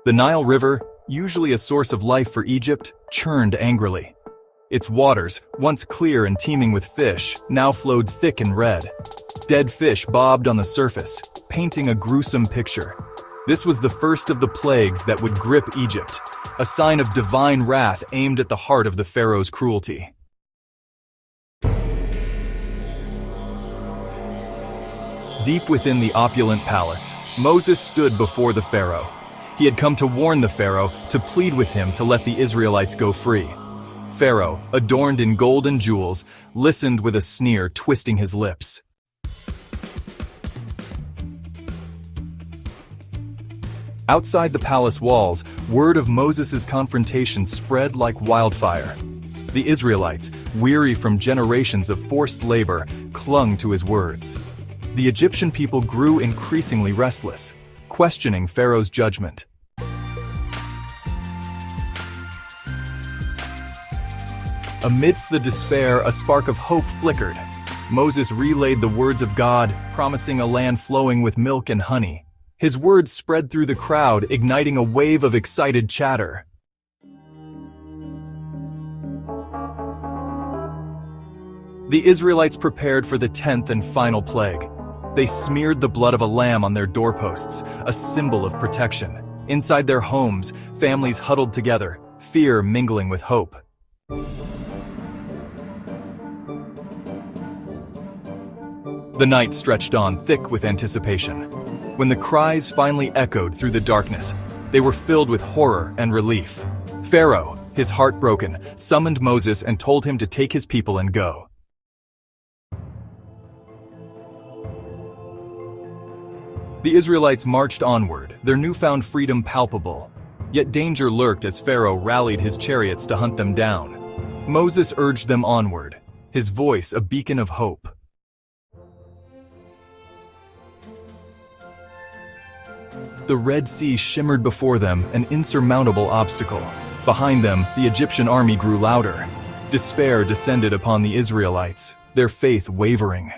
The Nile River, usually a source of life for Egypt, churned angrily. Its waters, once clear and teeming with fish, now flowed thick and red. Dead fish bobbed on the surface, painting a gruesome picture. This was the first of the plagues that would grip Egypt, a sign of divine wrath aimed at the heart of the Pharaoh's cruelty. Deep within the opulent palace, Moses stood before the Pharaoh. He had come to warn the Pharaoh, to plead with him to let the Israelites go free. Pharaoh, adorned in gold and jewels, listened with a sneer, twisting his lips. Outside the palace walls, word of Moses' confrontation spread like wildfire. The Israelites, weary from generations of forced labor, clung to his words. The Egyptian people grew increasingly restless, questioning Pharaoh's judgment. Amidst the despair, a spark of hope flickered. Moses relayed the words of God, promising a land flowing with milk and honey. His words spread through the crowd, igniting a wave of excited chatter. The Israelites prepared for the 10th and final plague. They smeared the blood of a lamb on their doorposts, a symbol of protection. Inside their homes, families huddled together, fear mingling with hope. The night stretched on, thick with anticipation. When the cries finally echoed through the darkness, they were filled with horror and relief. Pharaoh, his heart broken, summoned Moses and told him to take his people and go. The Israelites marched onward, their newfound freedom palpable. Yet danger lurked as Pharaoh rallied his chariots to hunt them down. Moses urged them onward, his voice a beacon of hope. The Red Sea shimmered before them, an insurmountable obstacle. Behind them, the Egyptian army grew louder. Despair descended upon the Israelites, their faith wavering.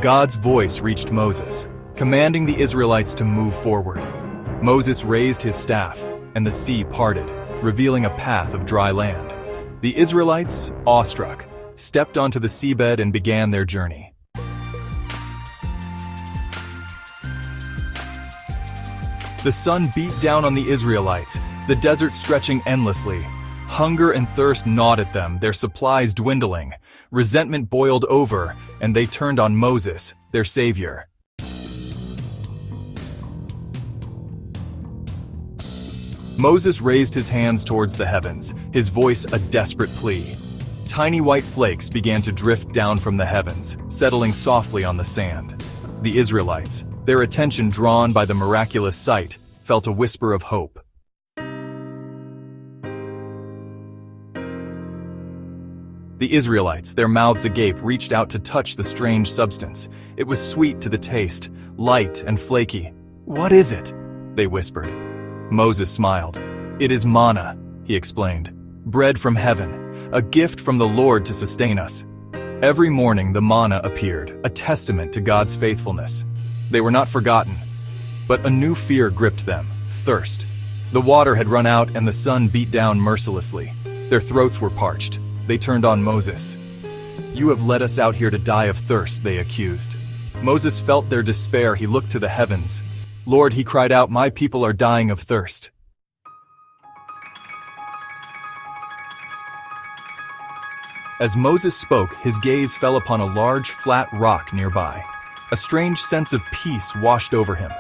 God's voice reached Moses, commanding the Israelites to move forward. Moses raised his staff, and the sea parted, revealing a path of dry land. The Israelites, awestruck, stepped onto the seabed and began their journey. The sun beat down on the Israelites, the desert stretching endlessly. Hunger and thirst gnawed at them, their supplies dwindling. Resentment boiled over, and they turned on Moses, their savior. Moses raised his hands towards the heavens, his voice a desperate plea. Tiny white flakes began to drift down from the heavens, settling softly on the sand. The Israelites, their attention drawn by the miraculous sight, felt a whisper of hope. The Israelites, their mouths agape, reached out to touch the strange substance. It was sweet to the taste, light and flaky. "What is it?" they whispered. Moses smiled. "It is manna," he explained. "Bread from heaven, a gift from the Lord to sustain us." Every morning the manna appeared, a testament to God's faithfulness. They were not forgotten, but a new fear gripped them, thirst. The water had run out and the sun beat down mercilessly. Their throats were parched. They turned on Moses. "You have led us out here to die of thirst," they accused. Moses felt their despair. He looked to the heavens. "Lord," he cried out, "my people are dying of thirst." As Moses spoke, his gaze fell upon a large, flat rock nearby. A strange sense of peace washed over him.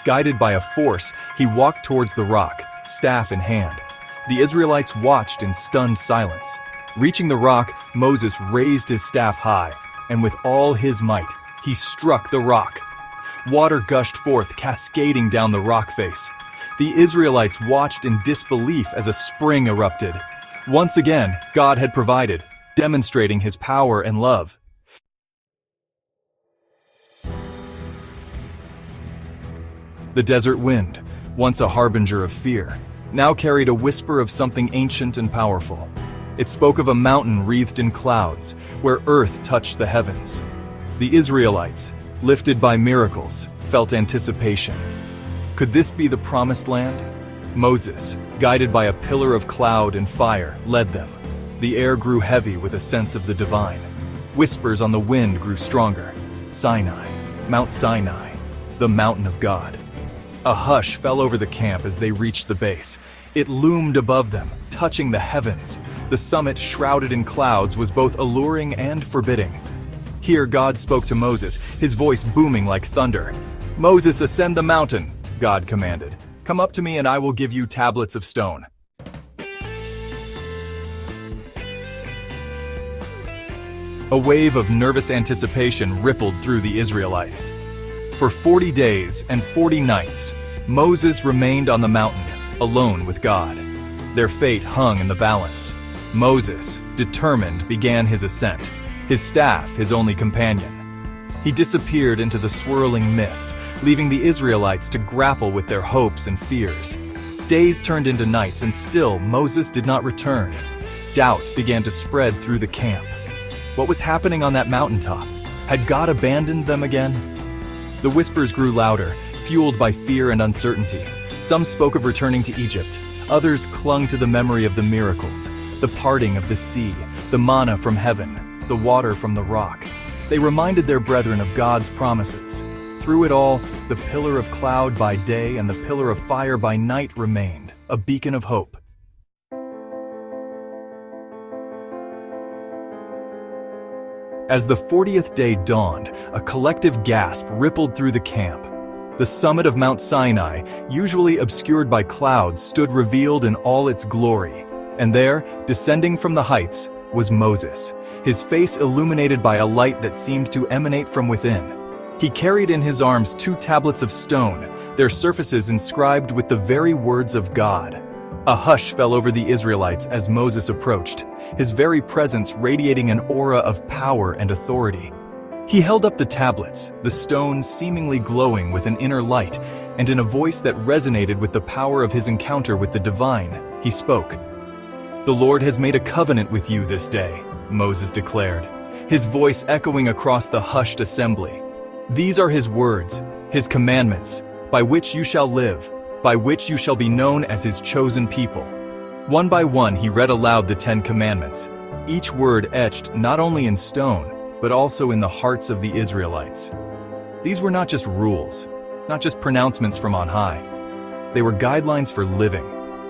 Guided by a force, he walked towards the rock, staff in hand. The Israelites watched in stunned silence. Reaching the rock, Moses raised his staff high, and with all his might, he struck the rock. Water gushed forth, cascading down the rock face. The Israelites watched in disbelief as a spring erupted. Once again, God had provided, demonstrating his power and love. The desert wind, once a harbinger of fear, now carried a whisper of something ancient and powerful. It spoke of a mountain wreathed in clouds, where earth touched the heavens. The Israelites, lifted by miracles, felt anticipation. Could this be the promised land? Moses, guided by a pillar of cloud and fire, led them. The air grew heavy with a sense of the divine. Whispers on the wind grew stronger. Sinai, Mount Sinai, the mountain of God. A hush fell over the camp as they reached the base. It loomed above them, touching the heavens. The summit, shrouded in clouds, was both alluring and forbidding. Here God spoke to Moses, his voice booming like thunder. "Moses, ascend the mountain," God commanded. "Come up to me and I will give you tablets of stone." A wave of nervous anticipation rippled through the Israelites. For 40 days and 40 nights, Moses remained on the mountain, alone with God. Their fate hung in the balance. Moses, determined, began his ascent, his staff his only companion. He disappeared into the swirling mists, leaving the Israelites to grapple with their hopes and fears. Days turned into nights, and still Moses did not return. Doubt began to spread through the camp. What was happening on that mountaintop? Had God abandoned them again? The whispers grew louder, fueled by fear and uncertainty. Some spoke of returning to Egypt. Others clung to the memory of the miracles, the parting of the sea, the manna from heaven, the water from the rock. They reminded their brethren of God's promises. Through it all, the pillar of cloud by day and the pillar of fire by night remained, a beacon of hope. As the 40th day dawned, a collective gasp rippled through the camp. The summit of Mount Sinai, usually obscured by clouds, stood revealed in all its glory. And there, descending from the heights, was Moses, his face illuminated by a light that seemed to emanate from within. He carried in his arms 2 tablets of stone, their surfaces inscribed with the very words of God. A hush fell over the Israelites as Moses approached, his very presence radiating an aura of power and authority. He held up the tablets, the stones seemingly glowing with an inner light, and in a voice that resonated with the power of his encounter with the divine, he spoke. "The Lord has made a covenant with you this day," Moses declared, his voice echoing across the hushed assembly. "These are his words, his commandments, by which you shall live, by which you shall be known as his chosen people." One by one he read aloud the 10 commandments, each word etched not only in stone, but also in the hearts of the Israelites. These were not just rules, not just pronouncements from on high. They were guidelines for living,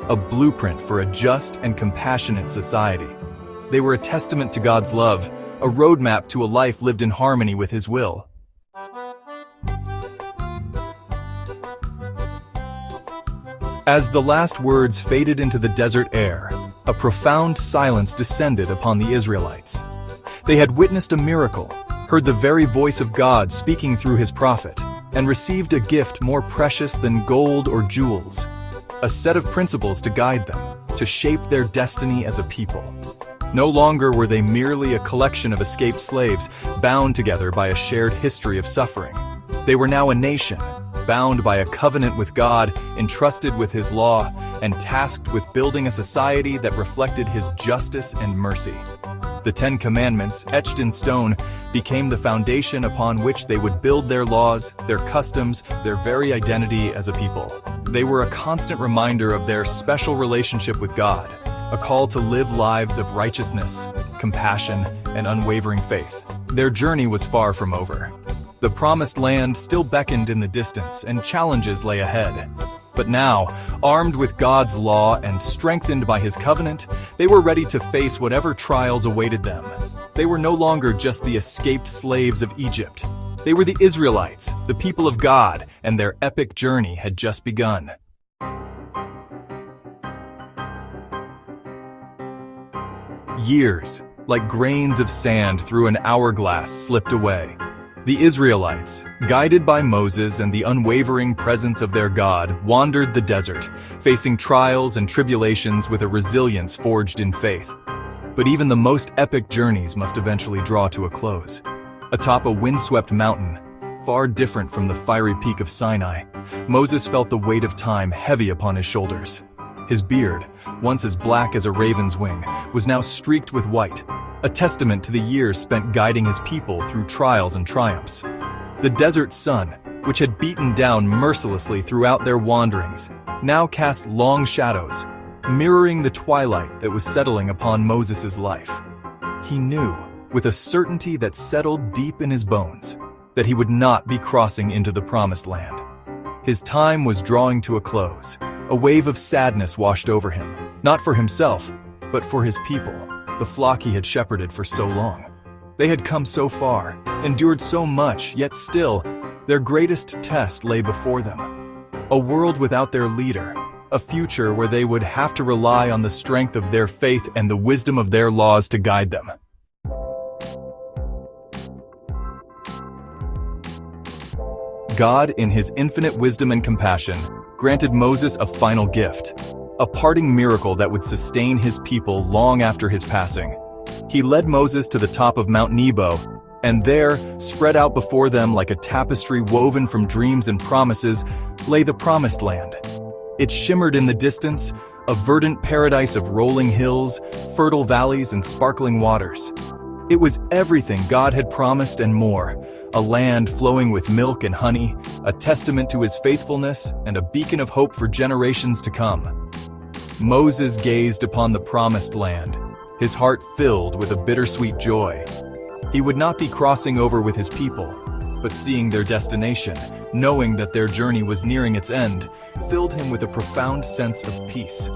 a blueprint for a just and compassionate society. They were a testament to God's love, a roadmap to a life lived in harmony with his will. As the last words faded into the desert air, a profound silence descended upon the Israelites. They had witnessed a miracle, heard the very voice of God speaking through his prophet, and received a gift more precious than gold or jewels, a set of principles to guide them, to shape their destiny as a people. No longer were they merely a collection of escaped slaves, bound together by a shared history of suffering. They were now a nation, bound by a covenant with God, entrusted with his law, and tasked with building a society that reflected his justice and mercy. The 10 Commandments, etched in stone, became the foundation upon which they would build their laws, their customs, their very identity as a people. They were a constant reminder of their special relationship with God, a call to live lives of righteousness, compassion, and unwavering faith. Their journey was far from over. The promised land still beckoned in the distance, and challenges lay ahead. But now, armed with God's law and strengthened by his covenant, they were ready to face whatever trials awaited them. They were no longer just the escaped slaves of Egypt. They were the Israelites, the people of God, and their epic journey had just begun. Years, like grains of sand through an hourglass, slipped away. The Israelites, guided by Moses and the unwavering presence of their God, wandered the desert, facing trials and tribulations with a resilience forged in faith. But even the most epic journeys must eventually draw to a close. Atop a windswept mountain, far different from the fiery peak of Sinai, Moses felt the weight of time heavy upon his shoulders. His beard, once as black as a raven's wing, was now streaked with white, a testament to the years spent guiding his people through trials and triumphs. The desert sun, which had beaten down mercilessly throughout their wanderings, now cast long shadows, mirroring the twilight that was settling upon Moses' life. He knew, with a certainty that settled deep in his bones, that he would not be crossing into the promised land. His time was drawing to a close. A wave of sadness washed over him, not for himself, but for his people, the flock he had shepherded for so long. They had come so far, endured so much, yet still, their greatest test lay before them. A world without their leader, a future where they would have to rely on the strength of their faith and the wisdom of their laws to guide them. God, in his infinite wisdom and compassion, granted Moses a final gift, a parting miracle that would sustain his people long after his passing. He led Moses to the top of Mount Nebo, and there, spread out before them like a tapestry woven from dreams and promises, lay the promised land. It shimmered in the distance, a verdant paradise of rolling hills, fertile valleys, and sparkling waters. It was everything God had promised and more, a land flowing with milk and honey, a testament to his faithfulness and a beacon of hope for generations to come. Moses gazed upon the promised land, his heart filled with a bittersweet joy. He would not be crossing over with his people, but seeing their destination, knowing that their journey was nearing its end, filled him with a profound sense of peace.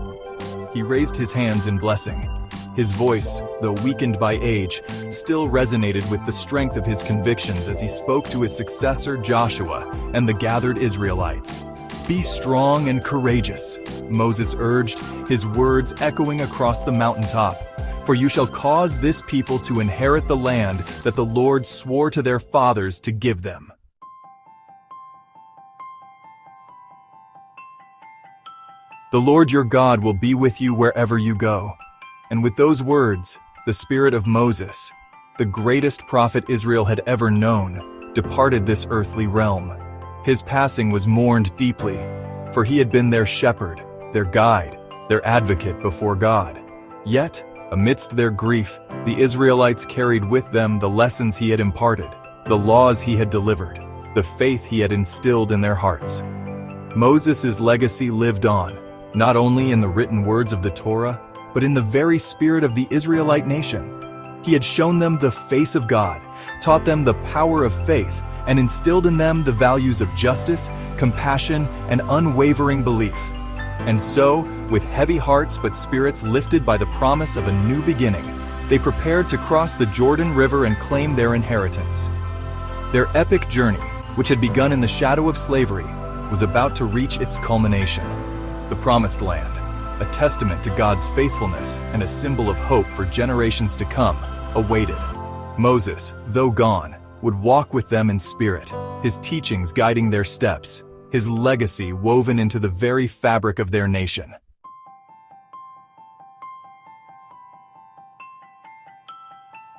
He raised his hands in blessing. His voice, though weakened by age, still resonated with the strength of his convictions as he spoke to his successor Joshua and the gathered Israelites. "Be strong and courageous," Moses urged, his words echoing across the mountaintop. "For you shall cause this people to inherit the land that the Lord swore to their fathers to give them." "The Lord your God will be with you wherever you go." And with those words, the spirit of Moses, the greatest prophet Israel had ever known, departed this earthly realm. His passing was mourned deeply, for he had been their shepherd, their guide, their advocate before God. Yet, amidst their grief, the Israelites carried with them the lessons he had imparted, the laws he had delivered, the faith he had instilled in their hearts. Moses' legacy lived on, not only in the written words of the Torah, but in the very spirit of the Israelite nation. He had shown them the face of God, taught them the power of faith, and instilled in them the values of justice, compassion, and unwavering belief. And so, with heavy hearts but spirits lifted by the promise of a new beginning, they prepared to cross the Jordan River and claim their inheritance. Their epic journey, which had begun in the shadow of slavery, was about to reach its culmination. The Promised Land, a testament to God's faithfulness and a symbol of hope for generations to come, awaited. Moses, though gone, would walk with them in spirit, his teachings guiding their steps, his legacy woven into the very fabric of their nation.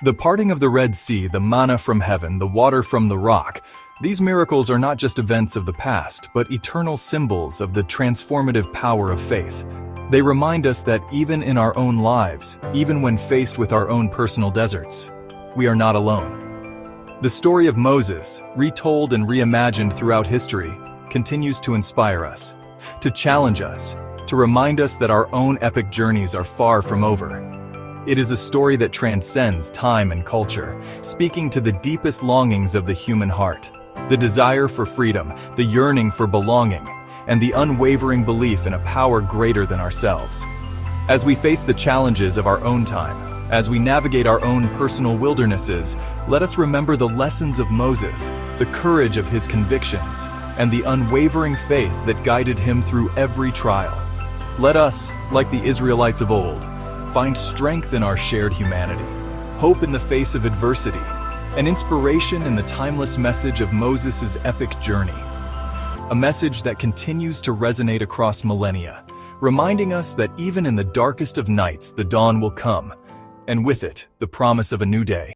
The parting of the Red Sea, the manna from heaven, the water from the rock, these miracles are not just events of the past, but eternal symbols of the transformative power of faith. They remind us that even in our own lives, even when faced with our own personal deserts, we are not alone. The story of Moses, retold and reimagined throughout history, continues to inspire us, to challenge us, to remind us that our own epic journeys are far from over. It is a story that transcends time and culture, speaking to the deepest longings of the human heart, the desire for freedom, the yearning for belonging, and the unwavering belief in a power greater than ourselves. As we face the challenges of our own time, as we navigate our own personal wildernesses, let us remember the lessons of Moses, the courage of his convictions, and the unwavering faith that guided him through every trial. Let us, like the Israelites of old, find strength in our shared humanity, hope in the face of adversity, and inspiration in the timeless message of Moses' epic journey. A message that continues to resonate across millennia, reminding us that even in the darkest of nights, the dawn will come, and with it, the promise of a new day.